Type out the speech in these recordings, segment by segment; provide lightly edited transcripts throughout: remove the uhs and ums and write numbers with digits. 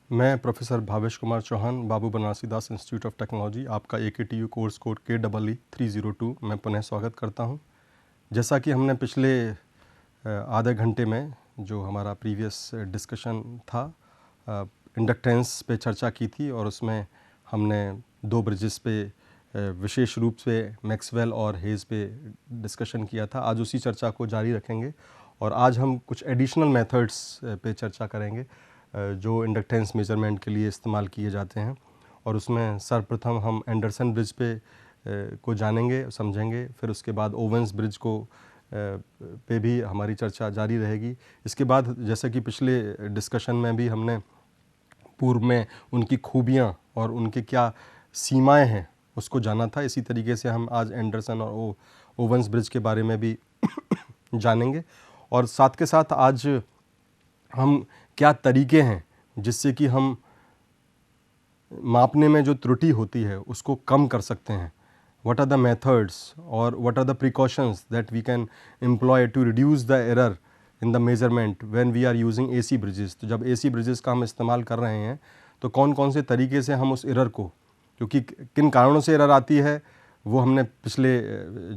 मैं professor Bhavesh Kumar Chauhan, Babu Banarasi Das institute of technology, आपका AKTU course code KEE302 में पुनः स्वागत करता हूं। जैसा कि हमने पिछले आधे घंटे में जो हमारा प्रीवियस डिस्कशन था, इंडक्टेंस पे चर्चा की थी और उसमें हमने दो ब्रिजेस पे विशेष रूप से मैक्सवेल और हेज़ पे डिस्कशन किया था। आज उसी चर्चा को जारी रखेंगे और आज हम कुछ एडिशनल मेथड्स पे चर्चा करेंगे जो इंडक्टेंस मेजरमेंट के लिए इस्तेमाल किए जाते हैं। और उसमें सर्वप्रथम हम एंडरसन ब्रिज को जानेंगे, समझेंगे। फिर उसके बाद ओवेंस ब्रिज पे भी हमारी चर्चा जारी रहेगी। इसके बाद जैसे कि पिछले डिस्कशन में भी हमने पूर्व में उनकी खूबियाँ और उनके क्या सीमाएं हैं उसको जाना था, इसी तरीके से हम आज एंडरसन और ओवेंस ब्रिज के बारे में भी जानेंगे। और साथ के साथ आज हम क्या तरीके हैं जिससे कि हम मापने में जो त्रुटि होती है उसको कम कर सकते हैं। व्हाट आर द मेथड्स और what are the precautions that we can employ to reduce the error in the measurement when we are using AC bridges. तो जब AC ब्रिजेस का हम इस्तेमाल कर रहे हैं तो कौन कौन से तरीके से हम उस एरर को, क्योंकि किन कारणों से एरर आती है वो हमने पिछले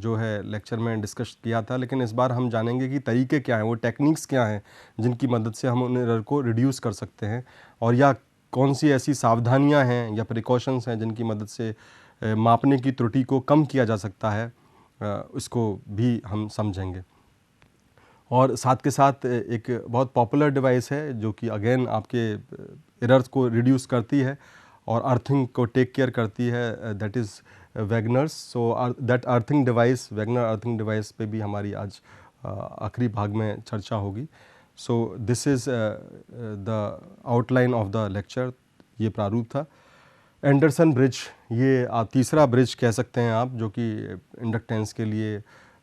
जो है लेक्चर में डिस्कस किया था, लेकिन इस बार हम जानेंगे कि तरीके क्या हैं, वो टेक्निक्स क्या हैं जिनकी मदद से हम उन एरर को रिड्यूस कर सकते हैं, और या कौन सी ऐसी सावधानियां हैं या प्रिकॉशंस हैं जिनकी मदद से मापने की त्रुटि को कम किया जा सकता है, इसको भी हम समझेंगे। और साथ के साथ एक बहुत पॉपुलर डिवाइस है जो कि अगेन आपके एरर्स को रिड्यूस करती है और अर्थिंग को टेक केयर करती है, that is Wagner's. So that earthing device, Wagner earthing device पे भी हमारी आज आखिरी भाग में चर्चा होगी। सो this is the outline of the lecture, ये प्रारूप था। एंडरसन ब्रिज, ये तीसरा ब्रिज कह सकते हैं आप, जो कि इंडक्टेंस के लिए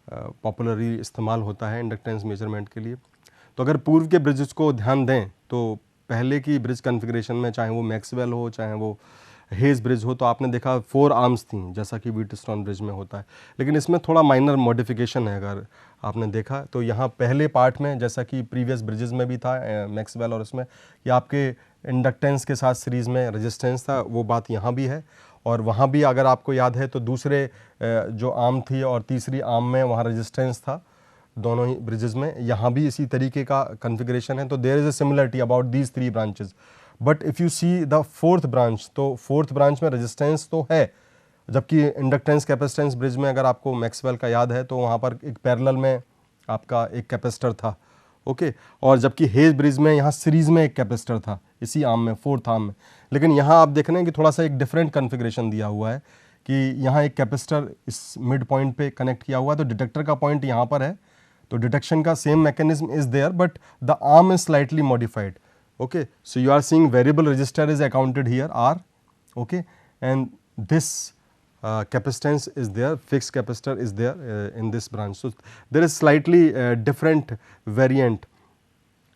पॉपुलरली इस्तेमाल होता है इंडक्टेंस मेजरमेंट के लिए। तो अगर पूर्व के ब्रिजेस को ध्यान दें तो पहले की ब्रिज कॉन्फ़िगरेशन में, चाहे वो मैक्सवेल हो चाहे वो हेज़ ब्रिज हो, तो आपने देखा 4 आर्म्स थी जैसा कि व्हीटस्टोन ब्रिज में होता है। लेकिन इसमें थोड़ा माइनर मॉडिफिकेशन है। अगर आपने देखा तो यहाँ पहले पार्ट में, जैसा कि प्रीवियस ब्रिजेस में भी था मैक्सवेल और उसमें, कि आपके इंडक्टेंस के साथ सीरीज़ में रेजिस्टेंस था, वो बात यहाँ भी है। और वहाँ भी अगर आपको याद है तो दूसरे जो आर्म थी और तीसरी आर्म में वहाँ रेजिस्टेंस था, दोनों ही ब्रिजेस में। यहाँ भी इसी तरीके का कॉन्फ़िगरेशन है। तो there is a similarity about these 3 branches. But if you see the fourth branch, तो फोर्थ ब्रांच में रेजिस्टेंस तो है, जबकि इंडक्टेंस कैपेसिटेंस ब्रिज में अगर आपको मैक्सवेल का याद है तो वहाँ पर एक पैरेलल में आपका एक कैपेसिटर था, ओके। और जबकि हेज़ ब्रिज में यहाँ सीरीज़ में एक कैपेसिटर था इसी आर्म में, फोर्थ आर्म में। लेकिन यहाँ आप देख रहे हैं कि थोड़ा सा एक डिफरेंट कॉन्फ़िगरेशन दिया हुआ है कि यहाँ एक कैपेसिटर इस मिड पॉइंट पे कनेक्ट किया हुआ है, तो डिटेक्टर का पॉइंट यहाँ पर है, तो डिटेक्शन का same mechanism is there, but the arm is slightly modified, okay. So you are seeing variable resistor is accounted here, R, okay, and this capacitance is there, fixed capacitor is there in this branch. So there is slightly different variant,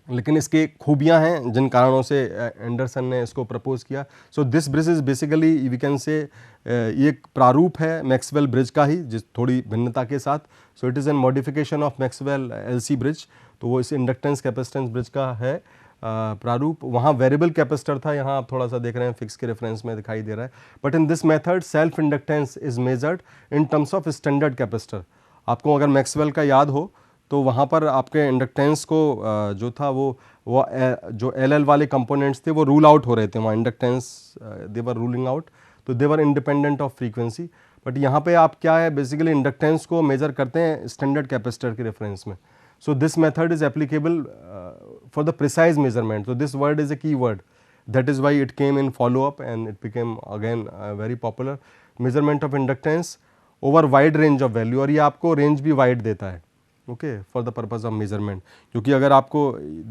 लेकिन इसके खूबियाँ हैं जिन कारणों से Anderson ने इसको propose किया। So this bridge is basically we can say ये एक प्रारूप है मैक्सवेल ब्रिज का ही, जिस थोड़ी भिन्नता के साथ। सो it is an modification of Maxwell LC bridge. तो वो इस इंडक्टेंस कैपेसिटेंस ब्रिज का है प्रारूप। वहाँ वेरिएबल कैपेसिटर था, यहाँ आप थोड़ा सा देख रहे हैं फिक्स के रेफरेंस में दिखाई दे रहा है। But in this method self inductance is measured in terms of standard capacitor. आपको अगर मैक्सवेल का याद हो तो वहाँ पर आपके इंडक्टेंस को जो था वो जो LL वाले कंपोनेंट्स थे वो रूल आउट हो रहे थे वहाँ, inductance they were ruling out, तो दे वर इंडिपेंडेंट ऑफ फ्रीक्वेंसी। बट यहाँ पे आप क्या है, बेसिकली इंडक्टेंस को मेजर करते हैं स्टैंडर्ड कैपेसिटर के रेफरेंस में। So this method is applicable for the precise measurement. So this word is a key word. That is why it came in follow up and it became again very popular. Measurement of inductance over wide range of value, और ये आपको range भी wide देता है, okay, for the purpose of measurement. क्योंकि अगर आपको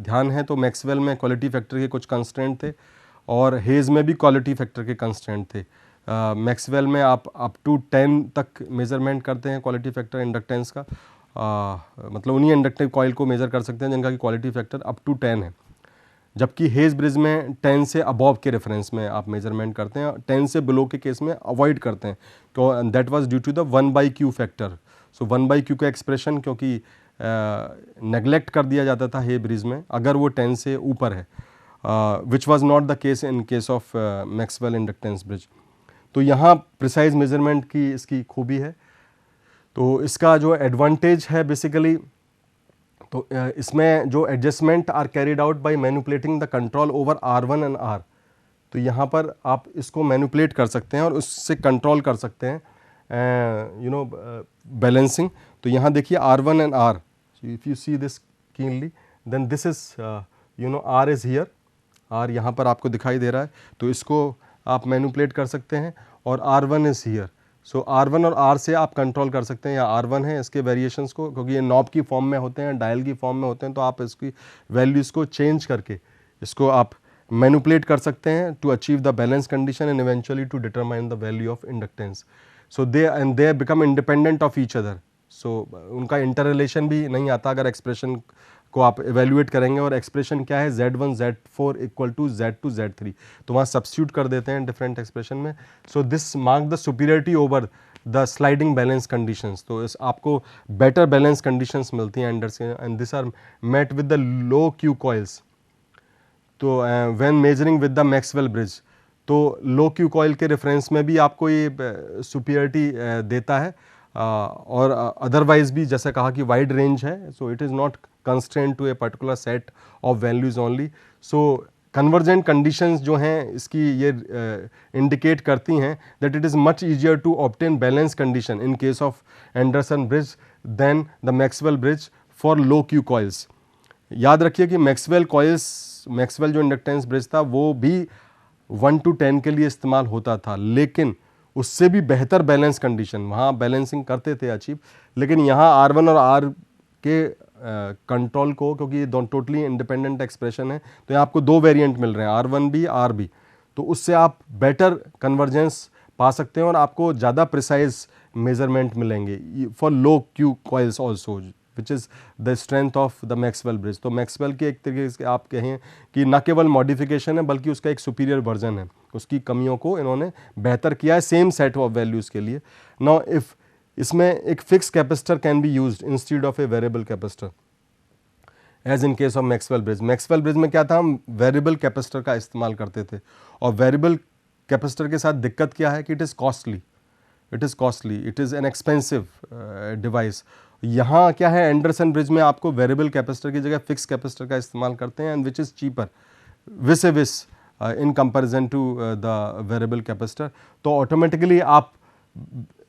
ध्यान है तो मैक्सवेल में क्वालिटी फैक्टर के कुछ कंस्ट्रेंट थे और हेज़ में भी क्वालिटी फैक्टर के कंस्ट्रेंट थे। मैक्सवेल में आप अप टू 10 तक मेजरमेंट करते हैं क्वालिटी फैक्टर इंडक्टेंस का, मतलब उन्हीं इंडक्टिव कॉइल को मेज़र कर सकते हैं जिनका कि क्वालिटी फैक्टर अप टू 10 है। जबकि हेज़ ब्रिज में 10 से अबव के रेफरेंस में आप मेजरमेंट करते हैं, 10 से बिलो के केस में अवॉइड करते हैं। तो that was due to the 1/q factor. So 1/q का एक्सप्रेशन क्योंकि नेगलेक्ट कर दिया जाता था हेज़ ब्रिज में अगर वो 10 से ऊपर है। Which was not the case in case of Maxwell inductance bridge. तो यहाँ प्रिसाइज मेजरमेंट की इसकी खूबी है। तो इसका जो एडवांटेज है बेसिकली, तो इसमें जो adjustment are carried out by manipulating the control over R1 and R। तो यहाँ पर आप इसको मैनिपुलेट कर सकते हैं और उससे कंट्रोल कर सकते हैं बैलेंसिंग। तो यहाँ देखिए R1 and R, if you see this keenly then this is R is here, R यहाँ पर आपको दिखाई दे रहा है, तो इसको आप मैनिपुलेट कर सकते हैं और R1 is here. So R1 और R से आप कंट्रोल कर सकते हैं, या R1 है इसके वेरिएशंस को, क्योंकि ये नॉब की फॉर्म में होते हैं, डायल की फॉर्म में होते हैं, तो आप इसकी वैल्यूज़ को चेंज करके इसको आप मैनिपुलेट कर सकते हैं to achieve the balance condition and eventually to determine the value of inductance. So they become independent of each other. So उनका इंटर रिलेशन भी नहीं आता अगर एक्सप्रेशन को आप एवेल्युएट करेंगे। और एक्सप्रेशन क्या है, Z1 Z4 equal to Z2 Z3, तो वहाँ सब्स्टिट्यूट कर देते हैं डिफरेंट एक्सप्रेशन में। So this mark the superiority over the sliding balance conditions. तो इस आपको बेटर बैलेंस कंडीशंस मिलती हैं अंडर से, and this are met with the low Q coils. तो when measuring with the Maxwell bridge, तो low Q coil के reference में भी आपको ये सुपीरियरिटी देता है। और अदरवाइज भी जैसे कहा कि वाइड रेंज है, so it is not constraint to a particular set of values only. So convergent conditions जो हैं इसकी ये इंडिकेट करती हैं that it is much easier to obtain balance condition in case of Anderson bridge than the Maxwell bridge for low Q coils. याद रखिए कि Maxwell जो इंडक्टेंस ब्रिज था वो भी 1 to 10 के लिए इस्तेमाल होता था, लेकिन उससे भी बेहतर बैलेंस कंडीशन वहाँ बैलेंसिंग करते थे अचीव। लेकिन यहाँ R1 और R के कंट्रोल को, क्योंकि ये दोनों टोटली इंडिपेंडेंट एक्सप्रेशन है, तो यहाँ आपको दो वेरिएंट मिल रहे हैं, R1 भी R भी, तो उससे आप बेटर कन्वर्जेंस पा सकते हैं और आपको ज़्यादा प्रिसाइज मेजरमेंट मिलेंगे for low Q coils also, which is the strength of the Maxwell bridge. तो मैक्सवेल की एक तरीके से आप कहें कि न केवल मॉडिफिकेशन है बल्कि उसका एक सुपीरियर वर्जन है, उसकी कमियों को इन्होंने बेहतर किया है सेम सेट ऑफ वैल्यूज़ के लिए। नाउ इफ़ इसमें एक fix capacitor can be used instead of a variable capacitor as in case of Maxwell bridge. Maxwell bridge में क्या था, हम वेरिएबल कैपेसिटर का इस्तेमाल करते थे, और वेरिएबल कैपेसिटर के साथ दिक्कत क्या है कि it is costly, it is an expensive device. यहाँ क्या है, एंडरसन ब्रिज में आपको वेरिएबल कैपेसिटर की जगह फिक्स कैपेसिटर का इस्तेमाल करते हैं, and which is cheaper vis in comparison to the variable capacitor. तो ऑटोमेटिकली आप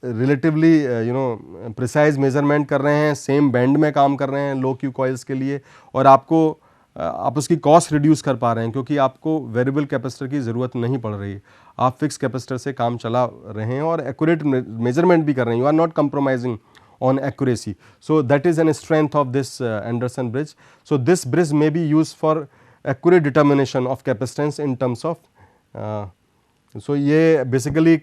रिलेटिवली प्रिसाइज मेजरमेंट कर रहे हैं, सेम बैंड में काम कर रहे हैं लो क्यू कॉइल्स के लिए, और आप उसकी कॉस्ट रिड्यूस कर पा रहे हैं क्योंकि आपको वेरिएबल कैपेसिटर की ज़रूरत नहीं पड़ रही, आप फिक्स कैपेसिटर से काम चला रहे हैं और एक्यूरेट मेजरमेंट भी कर रहे हैं, you are not compromising on accuracy. So that is an strength of this Anderson bridge. So this bridge may be used for accurate determination of capacitance in terms of so ये basically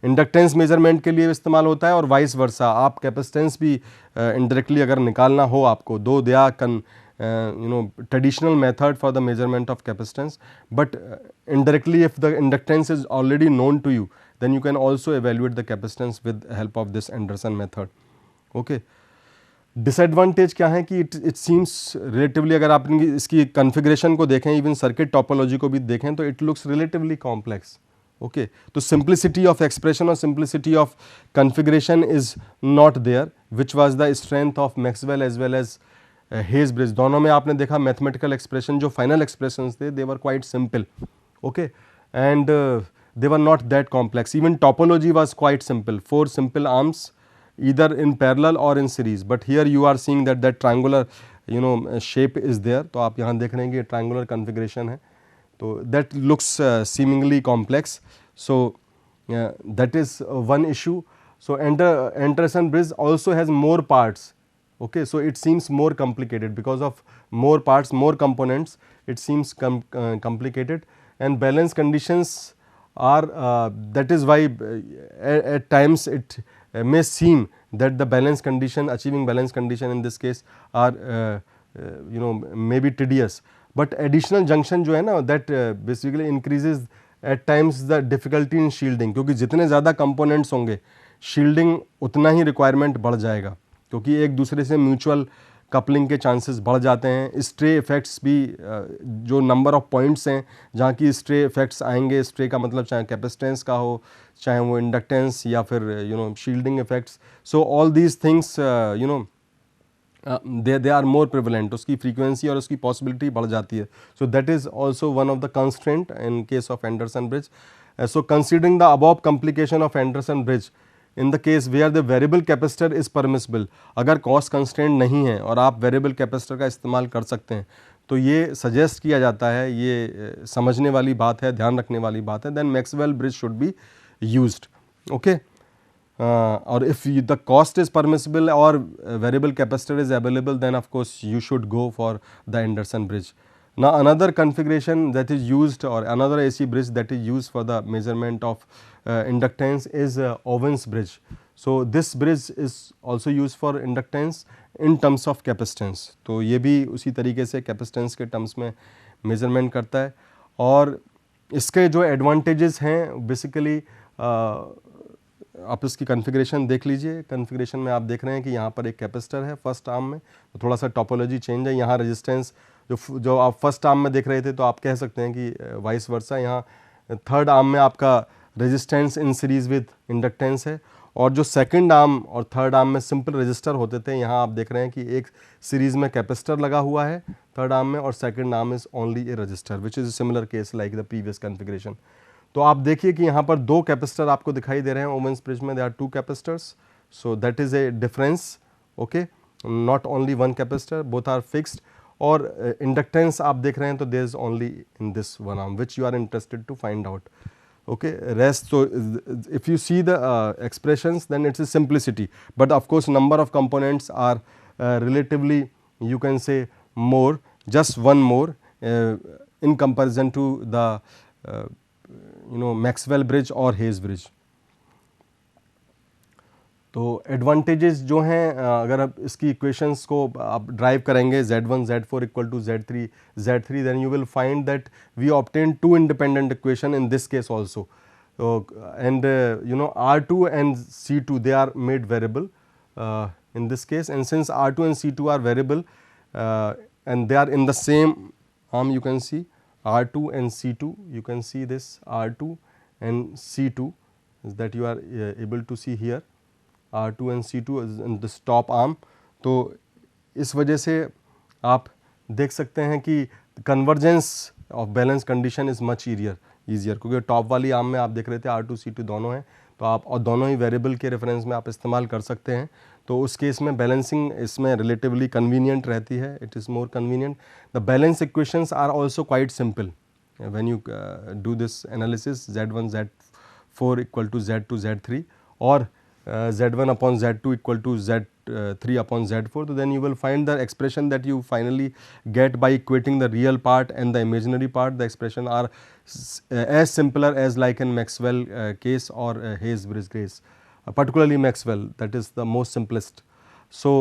inductance measurement के लिए इस्तेमाल होता है और vice versa. आप capacitance भी indirectly अगर निकालना हो आपको, though they are traditional method for the measurement of capacitance, but indirectly if the inductance is already known to you, then you can also evaluate the capacitance with help of this Anderson method. Okay, disadvantage क्या है कि it seems relatively, अगर आप इसकी configuration को देखें, even circuit topology को भी देखें, तो it looks relatively complex. Okay, तो सिंप्लिसिटी ऑफ एक्सप्रेशन और simplicity of configuration is not there, which was the strength of Maxwell as well as Hay's bridge. दोनों में आपने देखा मैथमेटिकल एक्सप्रेशन जो फाइनल एक्सप्रेशंस थे, they were quite simple, okay, and they were not that complex. Even topology was quite simple, 4 simple arms either in parallel or in series, but here you are seeing that triangular shape is there. तो आप यहाँ देख रहे हैं कि triangular configuration है, तो that looks seemingly complex. So that is one issue. So Anderson bridge also has more parts. Okay, so it seems more complicated because of more parts, more components. It seems complicated, and balance conditions are that is why at times it may seem that the balance condition, achieving balance condition in this case are maybe tedious, but additional junction जो है ना, that basically increases at times the difficulty in shielding, क्योंकि जितने ज़्यादा components होंगे shielding उतना ही requirement बढ़ जाएगा, क्योंकि एक दूसरे से म्यूचुअल कपलिंग के चांसेस बढ़ जाते हैं। स्ट्रे इफ़ेक्ट्स भी जो नंबर ऑफ पॉइंट्स हैं जहाँ की स्ट्रे इफ़ेक्ट्स आएंगे, स्ट्रे का मतलब चाहे कैपेसिटेंस का हो, चाहे वो इंडक्टेंस या फिर shielding effects, so all these things they are more prevalent, उसकी फ्रीक्वेंसी और उसकी पॉसिबिलिटी बढ़ जाती है। So that is also one of the constraint in case of Anderson bridge. So considering the above complication of Anderson bridge in the case where the variable capacitor is permissible, अगर cost constraint नहीं है और आप variable capacitor का इस्तेमाल कर सकते हैं, तो ये सजेस्ट किया जाता है, ये समझने वाली बात है, ध्यान रखने वाली बात है, then Maxwell bridge should be used. Okay, or if the cost is permissible or variable capacitor is available, then of course you should go for the Anderson bridge. Now another configuration that is used, or another AC bridge that is used for the measurement of inductance is Owen's bridge. So this bridge is also used for inductance in terms of capacitance. तो ये भी उसी तरीके से capacitance के terms में measurement करता है। और इसके जो advantages हैं basically आप इसकी कॉन्फ़िगरेशन देख लीजिए। कॉन्फ़िगरेशन में आप देख रहे हैं कि यहाँ पर एक कैपेसिटर है फर्स्ट आर्म में, तो थोड़ा सा टोपोलॉजी चेंज है। यहाँ रेजिस्टेंस जो आप फर्स्ट आर्म में देख रहे थे, तो आप कह सकते हैं कि वाइस वर्सा यहाँ थर्ड आर्म में आपका resistance in series with inductance है, और जो सेकंड आर्म और थर्ड आर्म में सिंपल रजिस्टर होते थे, यहाँ आप देख रहे हैं कि एक सीरीज़ में कैपेसिटर लगा हुआ है थर्ड आर्म में, और second arm is only A register, which is similar case like the previous configuration. तो आप देखिए कि यहाँ पर दो कैपेसिटर आपको दिखाई दे रहे हैं ओवेन्स ब्रिज में, they are two capacitors, so that is a difference. Okay, not only one capacitor, both are fixed. और इंडक्टेंस आप देख रहे हैं तो there is only in this one arm which you are interested to find out. okay, rest, so if you see the expressions, then it's a simplicity, but of course number of components are relatively, you can say, more, just one more in comparison to the Maxwell bridge or Hayes bridge. तो advantages जो हैं, अगर आप इसकी equations को आप drive करेंगे Z1 Z4 equal to Z3, then you will find that we obtain two independent equation in this case also, and R2 and C2 they are made variable in this case, and since R2 and C2 are variable and they are in the same arm, you can see R2 and C2, you can see this R2 and C2 that you are able to see here, R2 and C2 in this top arm. तो इस वजह से आप देख सकते हैं कि convergence of balance condition is much easier, क्योंकि टॉप वाली आर्म में आप देख रहे थे R2 C2 दोनों हैं, तो आप और दोनों ही वेरिएबल के रेफरेंस में आप इस्तेमाल कर सकते हैं। तो उस केस में बैलेंसिंग इसमें रिलेटिवली कन्वीनियंट रहती है, it is more convenient. The balance equations are also quite simple when you do this analysis, Z1 Z4 equal to Z2 Z3 और Z1 upon Z2 equal to Z3 upon Z4, so then you will find the expression that you finally get by equating the real part and the imaginary part. The expression are as simpler as like in Maxwell case or Hayes bridge case, particularly Maxwell, that is the most simplest. So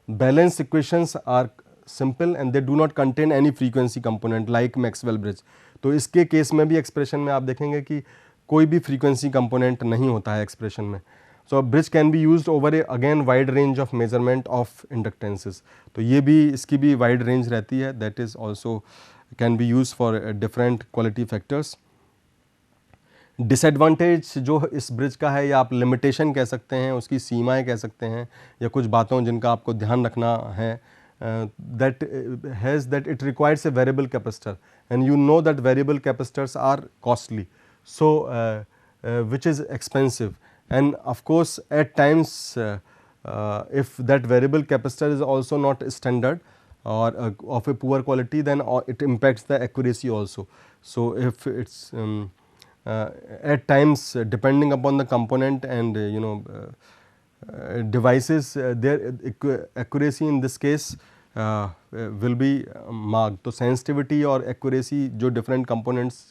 balance equations are simple and they do not contain any frequency component like Maxwell bridge. तो इसके case में भी expression में आप देखेंगे कि कोई भी फ्रीक्वेंसी कंपोनेंट नहीं होता है एक्सप्रेशन में। So bridge can be used over a again wide range of measurement of inductances, तो ये भी इसकी भी वाइड रेंज रहती है, that is also can be use for different quality factors. Disadvantage जो इस ब्रिज का है, या आप लिमिटेशन कह सकते हैं, उसकी सीमाएं कह सकते हैं, या कुछ बातों जिनका आपको ध्यान रखना है, that has that it requires a variable capacitor, and you know that variable capacitors are costly, so which is expensive, and of course at times if that variable capacitor is also not standard or of a poor quality, then it impacts the accuracy also. So if it's at times depending upon the component and devices, their accuracy in this case will be marked. तो sensitivity और accuracy जो different components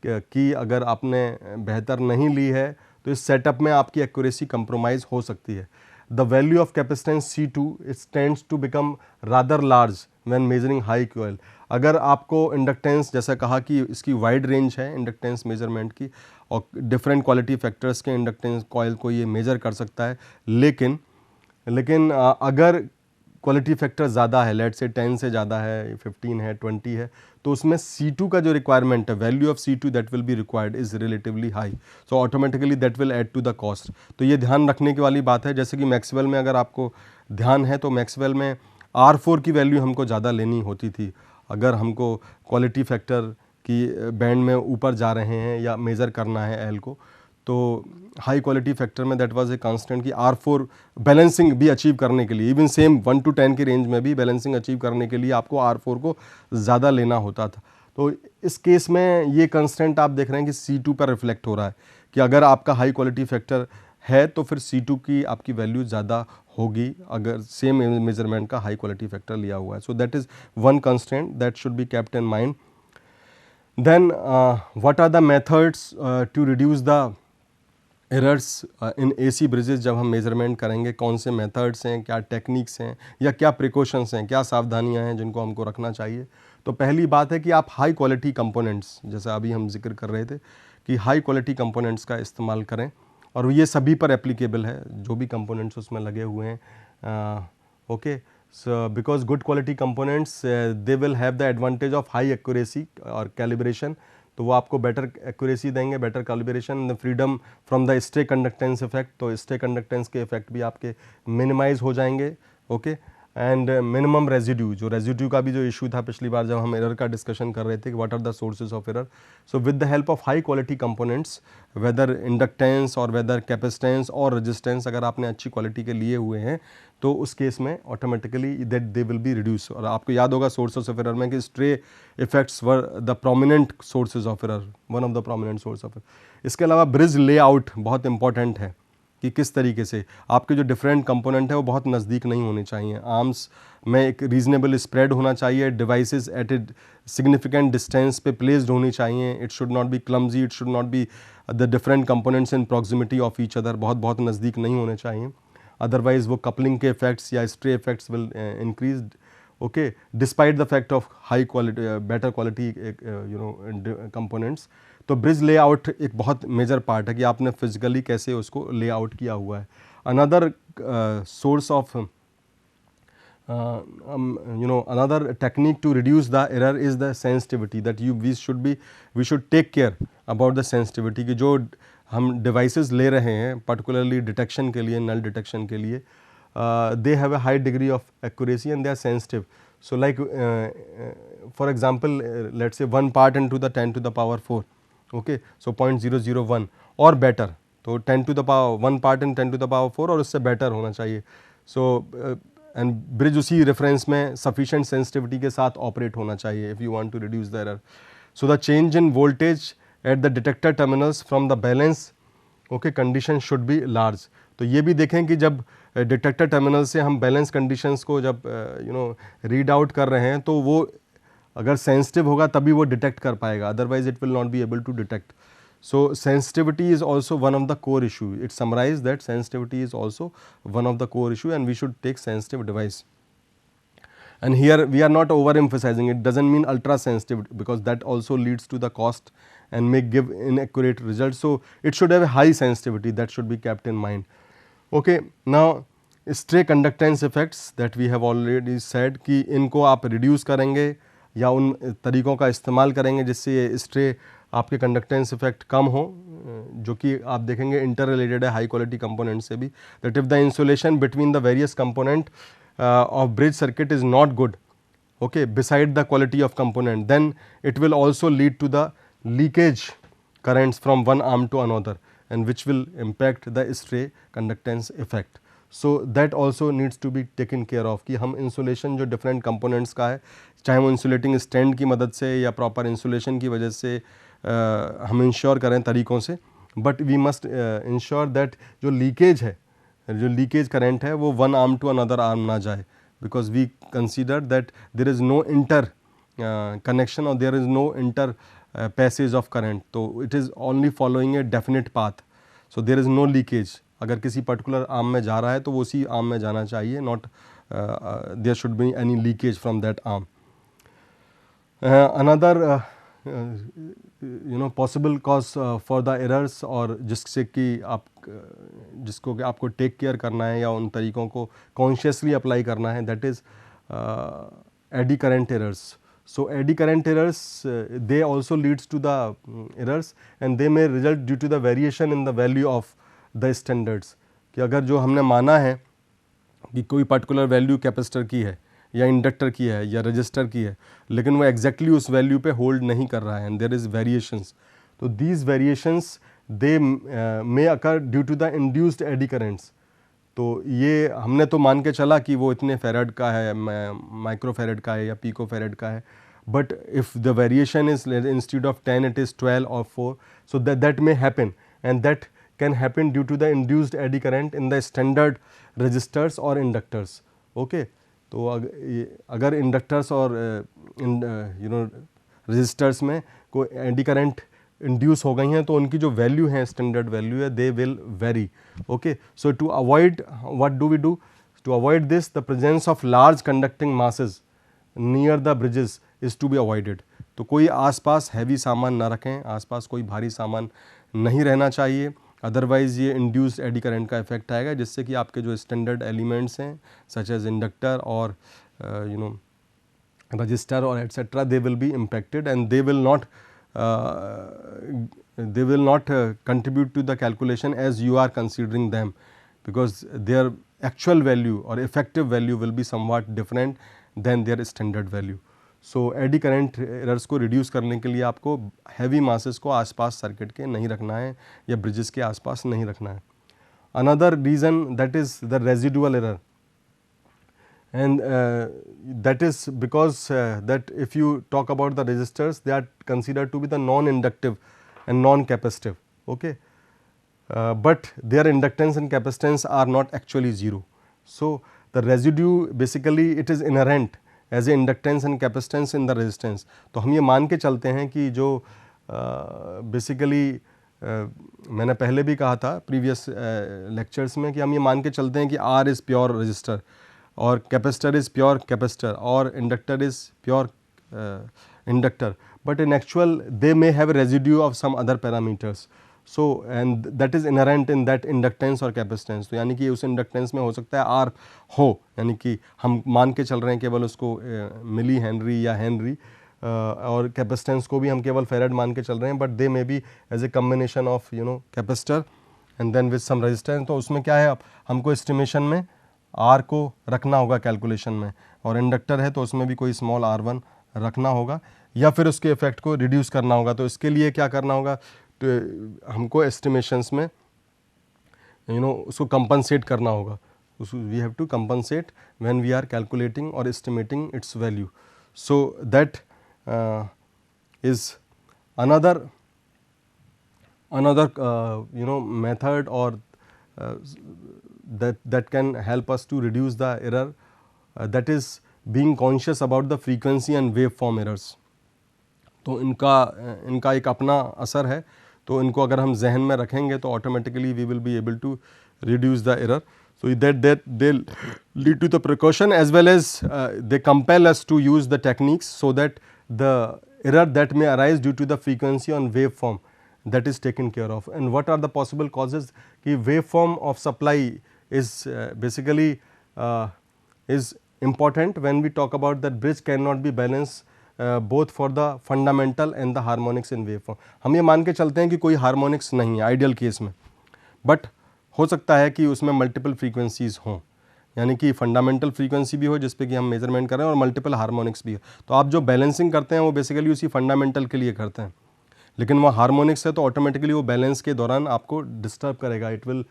की अगर आपने बेहतर नहीं ली है, तो इस सेटअप में आपकी एक्यूरेसी कंप्रोमाइज़ हो सकती है। The value of capacitance C2 it tends to become rather large when measuring high coil. अगर आपको इंडक्टेंस, जैसा कहा कि इसकी वाइड रेंज है इंडक्टेंस मेजरमेंट की, और डिफरेंट क्वालिटी फैक्टर्स के इंडक्टेंस कॉइल को ये मेजर कर सकता है, लेकिन अगर क्वालिटी फैक्टर ज़्यादा है, लेट से 10 से ज़्यादा है, 15 है, 20 है, तो उसमें C2 का जो रिक्वायरमेंट है, value of C2 that will be required is relatively high, so automatically that will add to the cost. तो ये ध्यान रखने की वाली बात है। जैसे कि मैक्सवेल में अगर आपको ध्यान है तो मैक्सवेल में R4 की वैल्यू हमको ज़्यादा लेनी होती थी अगर हमको क्वालिटी फैक्टर की बैंड में ऊपर जा रहे हैं या मेज़र करना है एल को। तो हाई क्वालिटी फैक्टर में दैट वाज ए कांस्टेंट कि R4 बैलेंसिंग भी अचीव करने के लिए, इवन सेम 1 to 10 की रेंज में भी बैलेंसिंग अचीव करने के लिए आपको R4 को ज़्यादा लेना होता था। तो इस केस में ये कंस्टेंट आप देख रहे हैं कि C2 पर रिफ्लेक्ट हो रहा है कि अगर आपका हाई क्वालिटी फैक्टर है तो फिर C2 की आपकी वैल्यू ज़्यादा होगी अगर सेम मेजरमेंट का हाई क्वालिटी फैक्टर लिया हुआ है। So that is one constant that should be kept in mind. Then what are the methods to reduce the errors in AC bridges. जब हम मेज़रमेंट करेंगे कौन से मेथड्स हैं, क्या टेक्निक्स हैं या क्या प्रिकॉशंस हैं, क्या सावधानियां हैं जिनको हमको रखना चाहिए। तो पहली बात है कि आप हाई क्वालिटी कंपोनेंट्स, जैसा अभी हम जिक्र कर रहे थे कि हाई क्वालिटी कंपोनेंट्स का इस्तेमाल करें और ये सभी पर एप्लीकेबल है जो भी कंपोनेंट्स उसमें लगे हुए हैं। Okay, so because good quality components they will have the advantage of high accuracy और कैलिब्रेशन, तो वो आपको बेटर एक्यूरेसी देंगे, better calibration, freedom from the stay conductance effect, तो स्टे कंडक्टेंस के इफेक्ट भी आपके मिनिमाइज हो जाएंगे। ओके, एंड मिनिमम रेजिड्यू, जो रेजिड्यू का भी जो इशू था पिछली बार जब हम एरर का डिस्कशन कर रहे थे कि what are the sources of error. So with the help of high quality components, whether inductance और वेदर कैपेसिटेंस और रेजिस्टेंस अगर आपने अच्छी क्वालिटी के लिए हुए हैं तो उस केस में automatically that they will be reduce. और आपको याद होगा सोर्सेज ऑफ एरर में कि stray effects were the prominent sources of error, one of the prominent source of error. इसके अलावा ब्रिज लेआउट बहुत इंपॉर्टेंट है कि किस तरीके से आपके जो डिफरेंट कंपोनेंट है वो बहुत नज़दीक नहीं होने चाहिए। आर्म्स में एक रीजनेबल स्प्रेड होना चाहिए, devices at a significant distance पे प्लेस्ड होनी चाहिए। It should not be clumsy, it should not be the different components in proximity of each other, बहुत नज़दीक नहीं होने चाहिए, अदरवाइज वो कपलिंग के इफेक्ट्स या stray effects will increase. Okay, despite the fact of high quality better quality components. तो bridge layout एक बहुत मेजर पार्ट है कि आपने फिजिकली कैसे उसको लेआउट किया हुआ है। Another source of another technique to reduce the error is the sensitivity that we should take care about the sensitivity कि जो हम devices ले रहे हैं particularly detection के लिए, null detection के लिए, they have a high degree of accuracy and they are sensitive. So like for example let's say 1 part into the 10 to the power 4, okay, so 0.001 or better, तो 10 to the power 1 part in 10 to the power 4 और उससे better होना चाहिए। So and bridge उसी reference में sufficient sensitivity के साथ operate होना चाहिए if you want to reduce the error. So the change in voltage at the detector terminals from the balance okay condition should be large. तो ये भी देखें कि जब डिटेक्टर टर्मिनल से हम बैलेंस कंडीशंस को जब रीड आउट कर रहे हैं तो वो अगर सेंसिटिव होगा तभी वो डिटेक्ट कर पाएगा, otherwise it will not be able to detect. So sensitivity is also one of the core issue. It summarized that sensitivity is also one of the core issue and we should take sensitive device. And here we are not overemphasizing, it doesn't mean ultra sensitive because that also leads to the cost and may give inaccurate results. So it should have a high sensitivity, that should be kept in mind. Okay, now stray conductance effects that we have already said कि इनको आप reduce करेंगे या उन तरीक़ों का इस्तेमाल करेंगे जिससे ये stray आपके कंडक्टेंस इफेक्ट कम हो, जो कि आप देखेंगे इंटर रिलेटेड है हाई क्वालिटी कंपोनेंट से भी। That if the insulation between the various component of bridge circuit is not good okay beside the quality of component, then it will also lead to the leakage currents from one arm to another and which will impact the stray conductance effect. So that also needs to be taken care of कि हम insulation जो different components का है, चाहे वो insulating stand की मदद से या प्रॉपर इंसुलेशन की वजह से हम इंश्योर करें तरीक़ों से, but we must ensure that जो लीकेज है, जो लीकेज करंट है वो one arm to another arm ना जाए, because we consider that there is no inter connection और there is no inter passage of current, तो it is only following a definite path, so there is no leakage. अगर किसी particular arm में जा रहा है तो वो उसी आर्म में जाना चाहिए, not there should be any leakage from that arm. Another possible cause for the errors और जिससे कि आप जिसको कि आपको टेक केयर करना है या उन तरीक़ों को कॉन्शियसली अप्लाई करना है, that is eddy current errors. So eddy current errors they also leads to the errors and they may result due to the variation in the value of the standards. कि अगर जो हमने माना है कि कोई पर्टिकुलर वैल्यू कैपेसिटर की है या इंडक्टर की है या रजिस्टर की है, लेकिन वो एग्जैक्टली उस वैल्यू पे होल्ड नहीं कर रहा है एंड देयर इज़ वेरिएशंस. तो these variations they may occur due to the induced eddy currents. तो ये हमने तो मान के चला कि वो इतने फेरेड का है, माइक्रो फेरेड का है या पीको फेरेड का है, but if the variation is instead of 10 it is 12 और 4, so that may happen and that can happen due to the induced eddy current in the standard resistors और इंडक्टर्स. ओके, तो अगर inductors और registers में कोई eddy current induce हो गई हैं तो उनकी जो वैल्यू है, स्टैंडर्ड वैल्यू है, they will vary. Okay, so to avoid, what do we do to avoid this? The presence of large conducting masses near the bridges is to be avoided. तो कोई आसपास हैवी सामान ना रखें, आसपास कोई भारी सामान नहीं रहना चाहिए, अदरवाइज़ ये इंड्यूस्ड एडी करंट का इफेक्ट आएगा, जिससे कि आपके जो स्टैंडर्ड एलिमेंट्स हैं सच एज इंडक्टर और रजिस्टर और etcetera, they will be impacted and they will not contribute to the calculation as you are considering them, because their actual value or effective value will be somewhat different than their standard value. So eddy current errors को reduce करने के लिए आपको heavy masses को आसपास circuit के नहीं रखना है या ब्रिजेस के आसपास नहीं रखना है. Another reason that is the residual error, and that is because that if you talk about the resistors, they are considered to be the non-inductive and non-capacitive. Okay, but their inductance and capacitance are not actually zero. So the residue basically it is inherent as a inductance and capacitance in the resistance. तो हम ये मान के चलते हैं कि जो basically मैंने पहले भी कहा था प्रीवियस लेक्चर्स में कि हम ये मान के चलते हैं कि R इज़ प्योर रजिस्टर और कैपेसिटर इज़ प्योर कैपेसिटर और inductor is pure inductor, but in actual they may have residue of some other parameters. So and that is inherent in that inductance और capacitance. तो यानी कि उस inductance में हो सकता है आर हो, यानी कि हम मान के चल रहे हैं केवल उसको मिली हेनरी या हेनरी, और कैपेसिटेंस को भी हम केवल फेरेड मान के चल रहे हैं, but they may be as a combination of capacitor and then with some resistance. तो उसमें क्या है, अब हमको एस्टिमेशन में आर को रखना होगा कैलकुलेशन में, और इंडक्टर है तो उसमें भी कोई स्मॉल R1 रखना होगा या फिर उसके इफेक्ट को रिड्यूस करना होगा. तो इसके लिए क्या करना होगा, तो हमको एस्टिमेशंस में उसको कंपनसेट करना होगा. We have to compensate when we are calculating और estimating its value. So that is another method or that can help us to reduce the error, that is being conscious about the frequency and waveform errors. तो इनका एक अपना असर है, तो इनको अगर हम जहन में रखेंगे तो automatically we will be able to reduce the error. So that they lead to the precaution as well as they compel us to use the techniques so that the error that may arise due to the frequency on waveform, that is taken care of. And what are the possible causes? कि waveform of supply is basically is important when we talk about that bridge cannot be balanced both for the fundamental and the harmonics in waveform. हम ये मान के चलते हैं कि कोई harmonics नहीं है आइडियल केस में, बट हो सकता है कि उसमें मल्टीपल फ्रीक्वेंसीज़ हों, यानी कि फंडामेंटल फ्रीक्वेंसी भी हो जिस पे कि हम मेजरमेंट कर रहे हैं और मल्टीपल हार्मोनिक्स भी हो. तो आप जो बैलेंसिंग करते हैं वो बेसिकली उसी फंडामेंटल के लिए करते हैं, लेकिन वो हार्मोनिक्स है तो ऑटोमेटिकली वो बैलेंस के दौरान आपको डिस्टर्ब करेगा. It will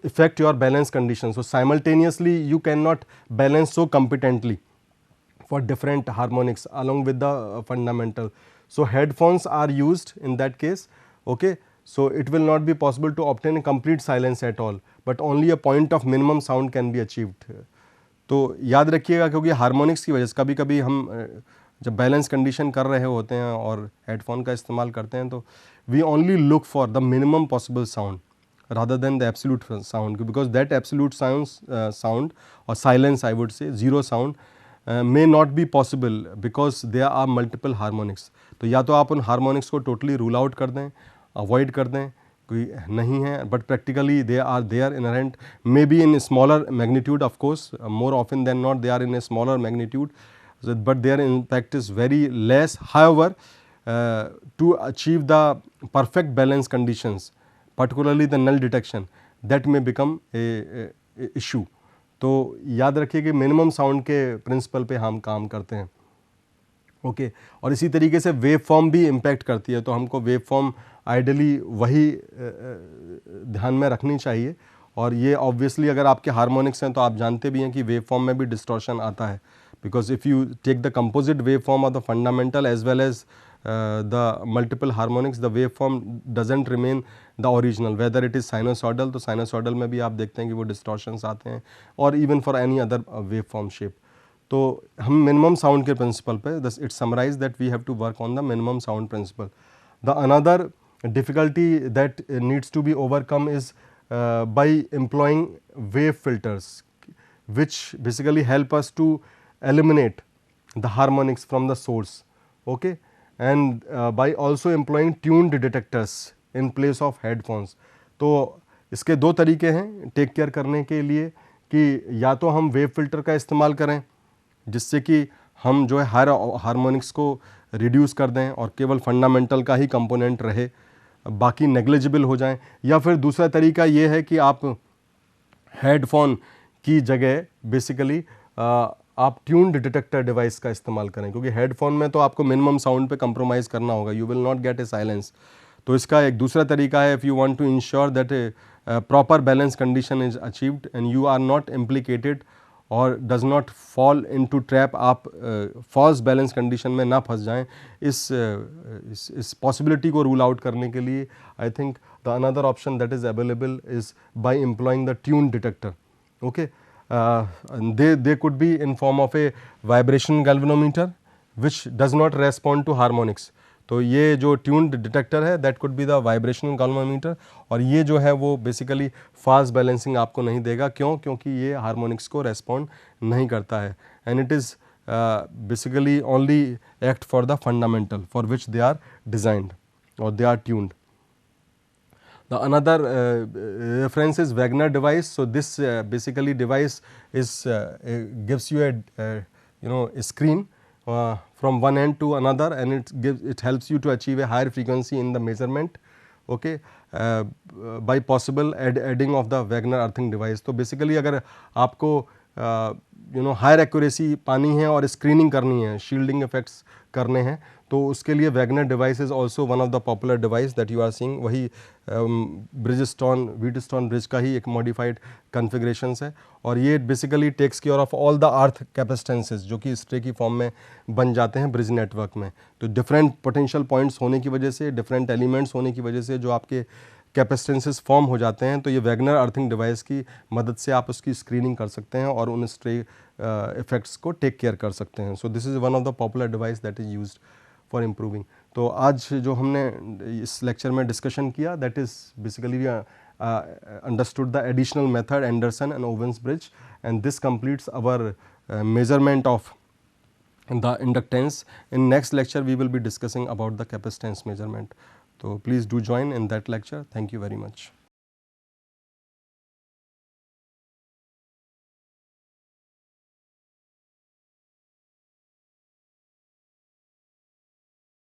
effect your balance condition. So simultaneously you can not balance so competently for different harmonics along with the fundamental. So headphones are used in that case. Okay, so it will not be possible to obtain a complete silence at all, but only a point of minimum sound can be achieved. तो याद रखिएगा, क्योंकि harmonics की वजह से कभी कभी हम जब बैलेंस कंडीशन कर रहे होते हैं और हेडफोन का इस्तेमाल करते हैं तो we only look for the minimum possible sound rather than the absolute sound, because that absolute sound or silence, I would say zero sound may not be possible because there are multiple harmonics. तो या तो आप उन harmonics को totally rule out कर दें, avoid कर दें, कोई नहीं है, but practically they are there inherent, may be in smaller magnitude, of course more often than not they are in a smaller magnitude, but their impact is very less. However, to achieve the perfect balance conditions, particularly the null detection, that may become a issue. तो याद रखिए कि minimum sound के principal पे हम काम करते हैं, ओके और इसी तरीके से वेव फॉर्म भी इम्पैक्ट करती है, तो हमको वेव फॉर्म आइडियली वही ध्यान में रखनी चाहिए। और ये ऑब्वियसली अगर आपके हार्मोनिक्स हैं तो आप जानते भी हैं कि वेव फॉर्म में भी डिस्टॉर्शन आता है, because if you take the composite waveform of the fundamental as well as the multiple harmonics, the waveform doesn't remain the original, whether it is sinusoidal, तो sinusoidal में भी आप देखते हैं कि वो distortions आते हैं, और even for any other waveform shape। तो हम minimum sound के principle पे it summarized that we have to work on the minimum sound principle. The another difficulty that needs to be overcome is by employing wave filters, which basically help us to eliminate the harmonics from the source, okay, and by also employing tuned detectors in place of headphones। तो इसके दो तरीके हैं take care करने के लिए कि या तो हम वेव फिल्टर का इस्तेमाल करें जिससे कि हम जो है हार्मोनिक्स को रिड्यूस कर दें और केवल फंडामेंटल का ही कंपोनेंट रहे, बाकी नेग्लिजिबल हो जाएं, या फिर दूसरा तरीका ये है कि आप हेडफोन की जगह बेसिकली आप ट्यून्ड डिटेक्टर डिवाइस का इस्तेमाल करें, क्योंकि हेडफोन में तो आपको मिनिमम साउंड पे कंप्रोमाइज़ करना होगा, you will not get a silence. तो इसका एक दूसरा तरीका है, if you want to ensure that a proper balance condition is achieved and you are not implicated और does not fall into trap, आप फॉल्स बैलेंस कंडीशन में ना फंस जाएं, इस पॉसिबिलिटी को रूल आउट करने के लिए I think the another option that is available is by employing the tune detector, okay. They could be in form of a vibration galvanometer which does not respond to harmonics। तो ये जो tuned detector है that could be the vibrational galvanometer, और ये जो है वो basically fast balancing आपको नहीं देगा, क्यों? क्योंकि ये harmonics को respond नहीं करता है, and it is basically only act for the fundamental for which they are designed or they are tuned। The another reference is Wagner device. So this basically device is gives you a screen from one end to another, and it helps you to achieve a higher frequency in the measurement, okay, by possible adding of the Wagner earthing device। तो basically अगर आपको higher accuracy पानी है और screening करनी है, shielding effects करने हैं, तो उसके लिए Wagner device is also one of the popular device that you are seeing. वही ब्रिजस्टोन व्हीटस्टोन ब्रिज का ही एक मॉडिफाइड कन्फिग्रेशंस है, और ये basically takes care of all the earth capacitances जो कि स्ट्रे की फॉर्म में बन जाते हैं ब्रिज नेटवर्क में। तो डिफरेंट पोटेंशियल पॉइंट्स होने की वजह से, डिफरेंट एलिमेंट्स होने की वजह से जो आपके कैपेसिटेंसेस फॉर्म हो जाते हैं, तो ये वैगनर अर्थिंग डिवाइस की मदद से आप उसकी स्क्रीनिंग कर सकते हैं और उन स्ट्रे इफेक्ट्स को टेक केयर कर सकते हैं। So this is one of the popular device that is used for improving. तो आज जो हमने इस लेक्चर में डिस्कशन किया, that is basically we understood the additional method Anderson and Owen's bridge, and this completes our measurement of the inductance. In next lecture we will be discussing about the capacitance measurement. So please do join in that lecture. Thank you very much.